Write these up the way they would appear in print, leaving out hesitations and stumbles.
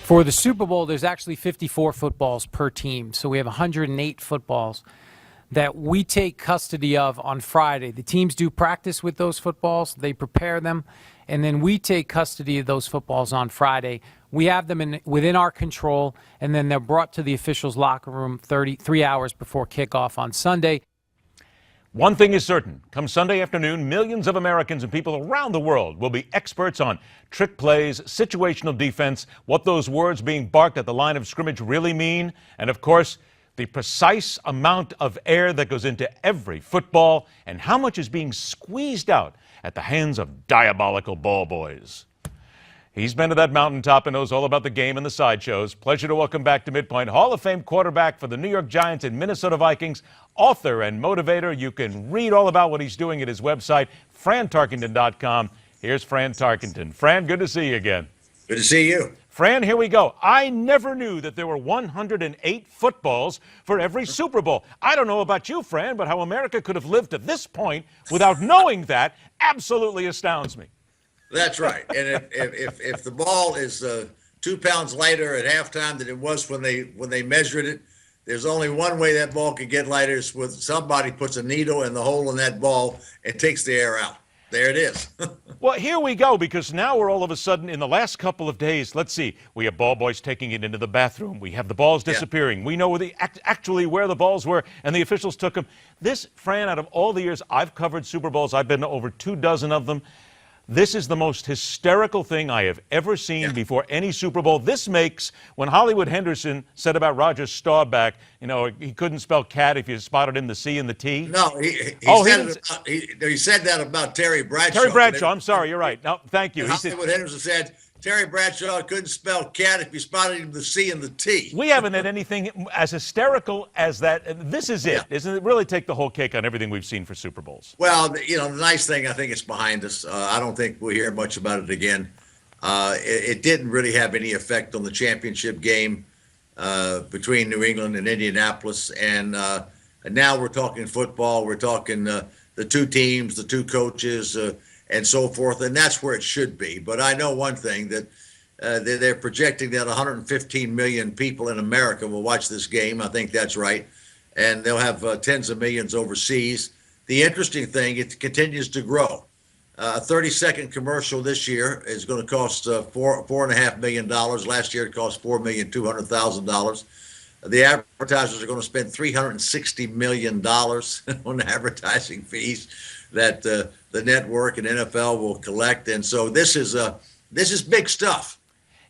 For the Super Bowl, there's actually 54 footballs per team. So we have 108 footballs that we take custody of on Friday. The teams do practice with those footballs. They prepare them. And then we take custody of those footballs on Friday. We have them within our control, and then they're brought to the officials' locker room 3 hours before kickoff on Sunday. One thing is certain. Come Sunday afternoon, millions of Americans and people around the world will be experts on trick plays, situational defense, what those words being barked at the line of scrimmage really mean, and of course, the precise amount of air that goes into every football and how much is being squeezed out at the hands of diabolical ball boys. He's been to that mountaintop and knows all about the game and the sideshows. Pleasure to welcome back to MidPoint Hall of Fame quarterback for the New York Giants and Minnesota Vikings, author and motivator. You can read all about what he's doing at his website, FranTarkenton.com. Here's Fran Tarkenton. Fran, good to see you again. Good to see you. Fran, here we go. I never knew that there were 108 footballs for every Super Bowl. I don't know about you, Fran, but how America could have lived to this point without knowing that absolutely astounds me. That's right. And if the ball is 2 pounds lighter at halftime than it was when they measured it, there's only one way that ball could get lighter is with somebody puts a needle in the hole in that ball and takes the air out. There it is. Well, here we go, because now we're all of a sudden in the last couple of days, let's see, we have ball boys taking it into the bathroom. We have the balls disappearing. Yeah. We know actually where the balls were, and the officials took them. This, Fran, out of all the years I've covered Super Bowls, I've been to over 24 of them. This is the most hysterical thing I have ever seen before any Super Bowl. This makes, when Hollywood Henderson said about Roger Staubach, you know, he couldn't spell cat if you spotted him the C and the T. No, he said that about Terry Bradshaw. Terry Bradshaw, I'm sorry, you're right. No, thank you. Hollywood Henderson said Terry Bradshaw couldn't spell cat if you spotted him the C and the T. We haven't had anything as hysterical as that. This is it. Isn't it? Really take the whole cake on everything we've seen for Super Bowls. Well, you know, the nice thing, I think it's behind us. I don't think we'll hear much about it again. It didn't really have any effect on the championship game between New England and Indianapolis. And now we're talking football. We're talking the two teams, the two coaches, and so forth, and that's where it should be. But I know one thing, that they're projecting that 115 million people in America will watch this game. I think that's right. And they'll have tens of millions overseas. The interesting thing, it continues to grow. A 30-second commercial this year is going to cost $4.5 million. Last year it cost $4,200,000. The advertisers are going to spend $360 million on advertising fees that the network and NFL will collect, and so this is big stuff.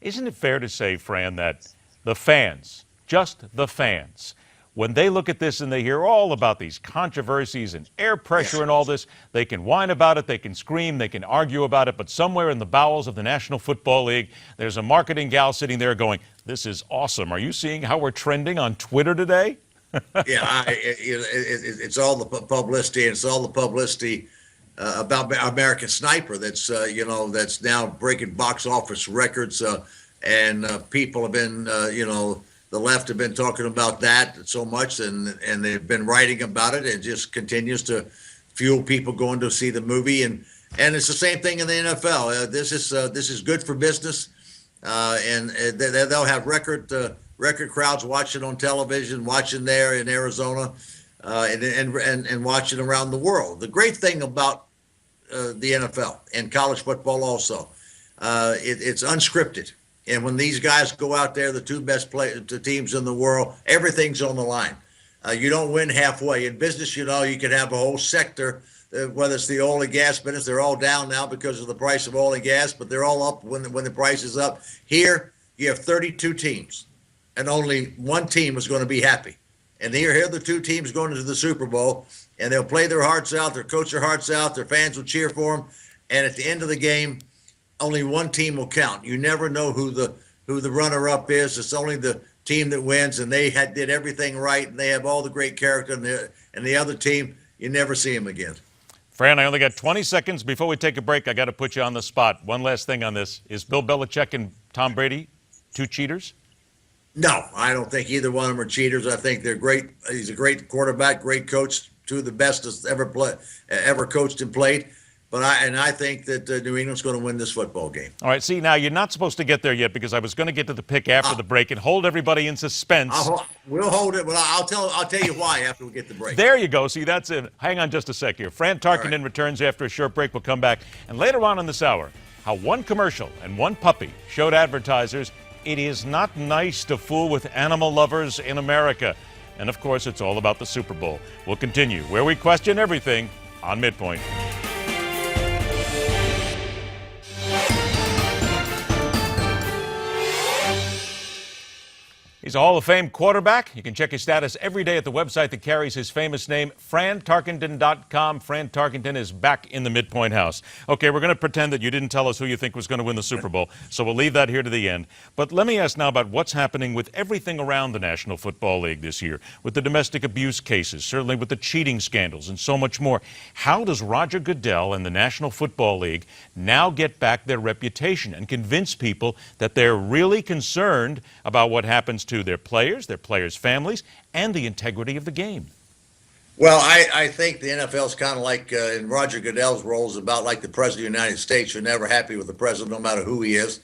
Isn't it fair to say, Fran, that the fans, just the fans, when they look at this and they hear all about these controversies and air pressure and all this, they can whine about it, they can scream, they can argue about it, but somewhere in the bowels of the National Football League, there's a marketing gal sitting there going, "This is awesome. Are you seeing how we're trending on Twitter today?" It's all the publicity, and it's all the publicity about American Sniper that's that's now breaking box office records, and people have been the left have been talking about that so much, and they've been writing about it. It just continues to fuel people going to see the movie, and it's the same thing in the NFL. This is good for business, and they'll have record crowds watching on television, watching there in Arizona, and watching around the world. The great thing about the NFL and college football also, it's unscripted. And when these guys go out there, the two best teams in the world, everything's on the line. You don't win halfway. In business, you can have a whole sector, whether it's the oil and gas business, they're all down now because of the price of oil and gas, but they're all up when the price is up. Here, you have 32 teams. And only one team is going to be happy. And here are the two teams going into the Super Bowl, and they'll play their hearts out, they'll coach their hearts out, their fans will cheer for them, and at the end of the game, only one team will count. You never know who the runner-up is. It's only the team that wins, and they did everything right, and they have all the great character, and the other team, you never see them again. Fran, I only got 20 seconds. Before we take a break, I got to put you on the spot. One last thing on this. Is Bill Belichick and Tom Brady two cheaters? No, I don't think either one of them are cheaters. I think they're great. He's a great quarterback, great coach, two of the best that's ever coached and played. But I think that New England's going to win this football game. All right, see, now you're not supposed to get there yet because I was going to get to the pick after the break and hold everybody in suspense. We'll hold it, but I'll tell you why after we get the break. There you go. See, that's it. Hang on just a sec here. Fran Tarkenton returns after a short break. We'll come back. And later on in this hour, how one commercial and one puppy showed advertisers it is not nice to fool with animal lovers in America. And, of course, it's all about the Super Bowl. We'll continue where we question everything on MidPoint. He's a Hall of Fame quarterback. You can check his status every day at the website that carries his famous name, FranTarkenton.com. Fran Tarkenton is back in the MidPoint house. Okay, we're going to pretend that you didn't tell us who you think was going to win the Super Bowl, so we'll leave that here to the end. But let me ask now about what's happening with everything around the National Football League this year, with the domestic abuse cases, certainly with the cheating scandals, and so much more. How does Roger Goodell and the National Football League now get back their reputation and convince people that they're really concerned about what happens to their players' families, and the integrity of the game? Well, I think the NFL's kind of like, in Roger Goodell's role, is about like the President of the United States. You're never happy with the President, no matter who he is.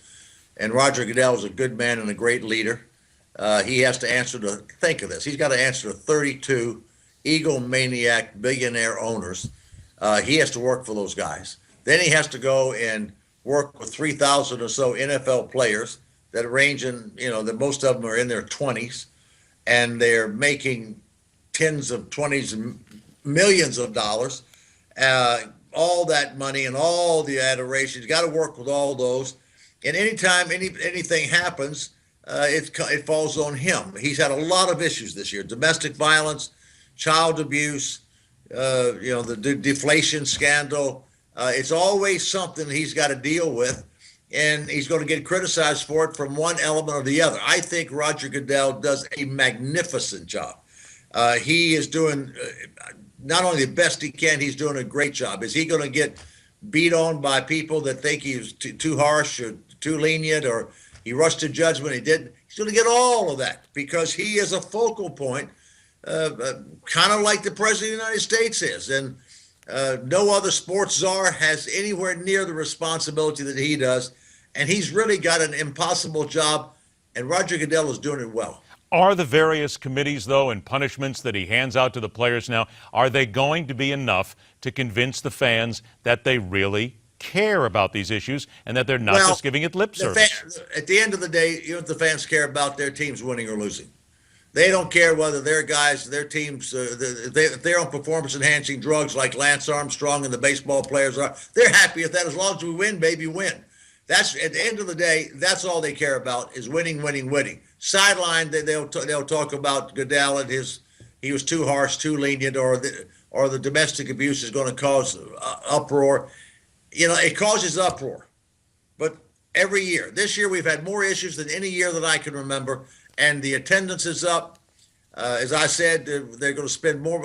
And Roger Goodell is a good man and a great leader. He has to answer to, think of this, he's got to answer to 32 egomaniac billionaire owners. He has to work for those guys. Then he has to go and work with 3,000 or so NFL players that range in, that most of them are in their 20s, and they're making tens of 20s millions of dollars. All that money and all the adoration, you got to work with all those. And anytime anything happens, it falls on him. He's had a lot of issues this year: domestic violence, child abuse, the deflation scandal. It's always something he's got to deal with. And he's going to get criticized for it from one element or the other. I think Roger Goodell does a magnificent job. He is doing not only the best he can, he's doing a great job. Is he going to get beat on by people that think he's too harsh or too lenient, or he rushed to judgment? He didn't. He's going to get all of that because he is a focal point, kind of like the President of the United States is. And no other sports czar has anywhere near the responsibility that he does. And he's really got an impossible job, and Roger Goodell is doing it well. Are the various committees, though, and punishments that he hands out to the players now, are they going to be enough to convince the fans that they really care about these issues and that they're not just giving it lip service? At the end of the day, the fans care about their teams winning or losing. They don't care whether their guys, their teams, if they're on performance-enhancing drugs like Lance Armstrong and the baseball players are. They're happy with that. As long as we win, baby, win. That's, at the end of the day, that's all they care about, is winning, winning, winning. Sideline, they'll talk about Goodell and he was too harsh, too lenient, or the domestic abuse is going to cause uproar. It causes uproar. But every year, this year we've had more issues than any year that I can remember, and the attendance is up. As I said, they're going to spend more.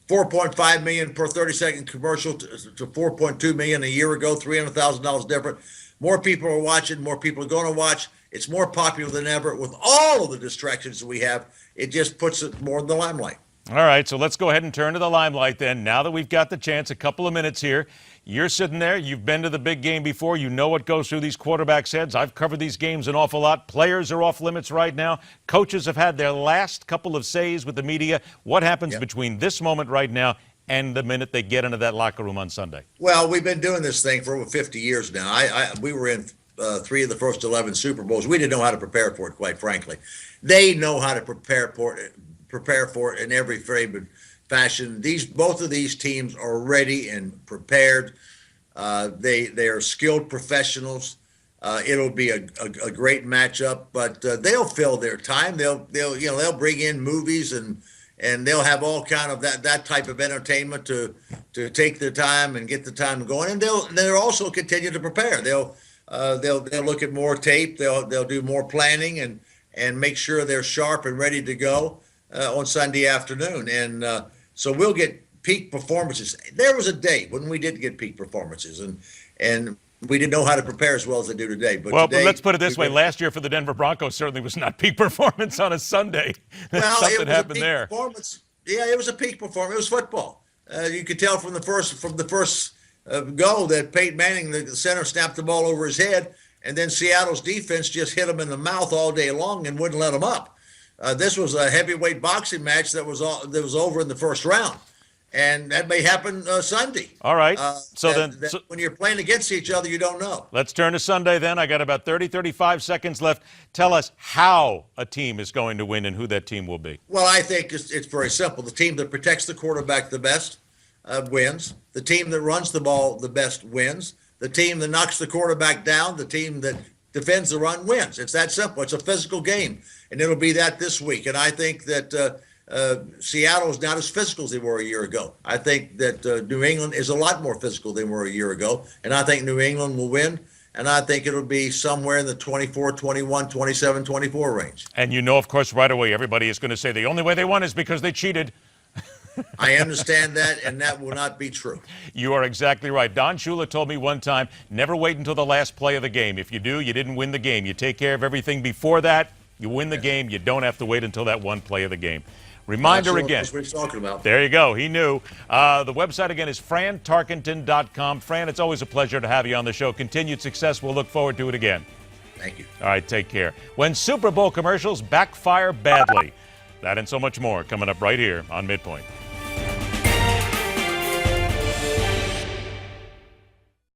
$4.5 million per 30-second commercial to $4.2 million a year ago, $300,000 different. More people are watching, more people are going to watch. It's more popular than ever. With all of the distractions that we have, it just puts it more in the limelight. All right, so let's go ahead and turn to the limelight then. Now that we've got the chance, a couple of minutes here. You're sitting there. You've been to the big game before. You know what goes through these quarterbacks' heads. I've covered these games an awful lot. Players are off limits right now. Coaches have had their last couple of says with the media. What happens between this moment right now and the minute they get into that locker room on Sunday? Well, we've been doing this thing for over 50 years now. We were in 3 of the first 11 Super Bowls. We didn't know how to prepare for it, quite frankly. They know how to prepare for it in every fashion. Both of these teams are ready and prepared. They are skilled professionals. It'll be a great matchup, but they'll fill their time. They'll bring in movies and they'll have all kind of that type of entertainment to take their time and get the time going. And they'll also continue to prepare. They'll look at more tape. They'll do more planning and make sure they're sharp and ready to go on Sunday afternoon. And so we'll get peak performances. There was a day when we didn't get peak performances, and we didn't know how to prepare as well as they do today. But but let's put it this way. Last year for the Denver Broncos certainly was not peak performance on a Sunday. Well, Something happened there. Yeah, it was a peak performance. It was football. You could tell from the first go that Peyton Manning, the center, snapped the ball over his head, and then Seattle's defense just hit him in the mouth all day long and wouldn't let him up. This was a heavyweight boxing match that was over in the first round, and that may happen Sunday. All right. So when you're playing against each other, you don't know. Let's turn to Sunday then. I got about 35 seconds left. Tell us how a team is going to win and who that team will be. Well, I think it's very simple. The team that protects the quarterback the best wins. The team that runs the ball the best wins. The team that knocks the quarterback down, the team that defends the run wins. It's that simple. It's a physical game, and it'll be that this week. And I think that Seattle is not as physical as they were a year ago. I think that New England is a lot more physical than they were a year ago, and I think New England will win, and I think it'll be somewhere in the 24, 21, 27, 24 range. And you know, of course, right away, everybody is going to say the only way they won is because they cheated. I understand that, and that will not be true. You are exactly right. Don Shula told me one time, never wait until the last play of the game. If you do, you didn't win the game. You take care of everything before that, you win the game. You don't have to wait until that one play of the game. Reminder again. That's what he's talking about. There you go. He knew. The website again is frantarkenton.com. Fran, it's always a pleasure to have you on the show. Continued success. We'll look forward to it again. Thank you. All right, take care. When Super Bowl commercials backfire badly. That and so much more coming up right here on MidPoint.